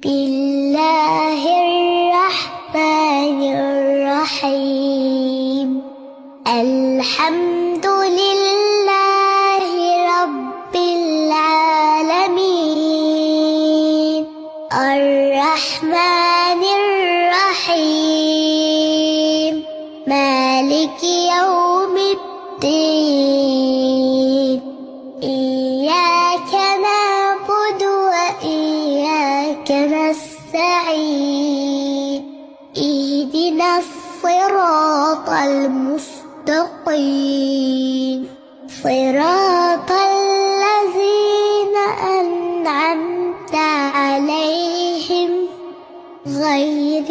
الله الرحمن الرحيم الحمد لله رب العالمين الرحمن الرحيم مالك يوم الدين إياك نعبد وإياك نستعين اهدنا الصراط المستقيم صراط الذين أنعمت عليهم غير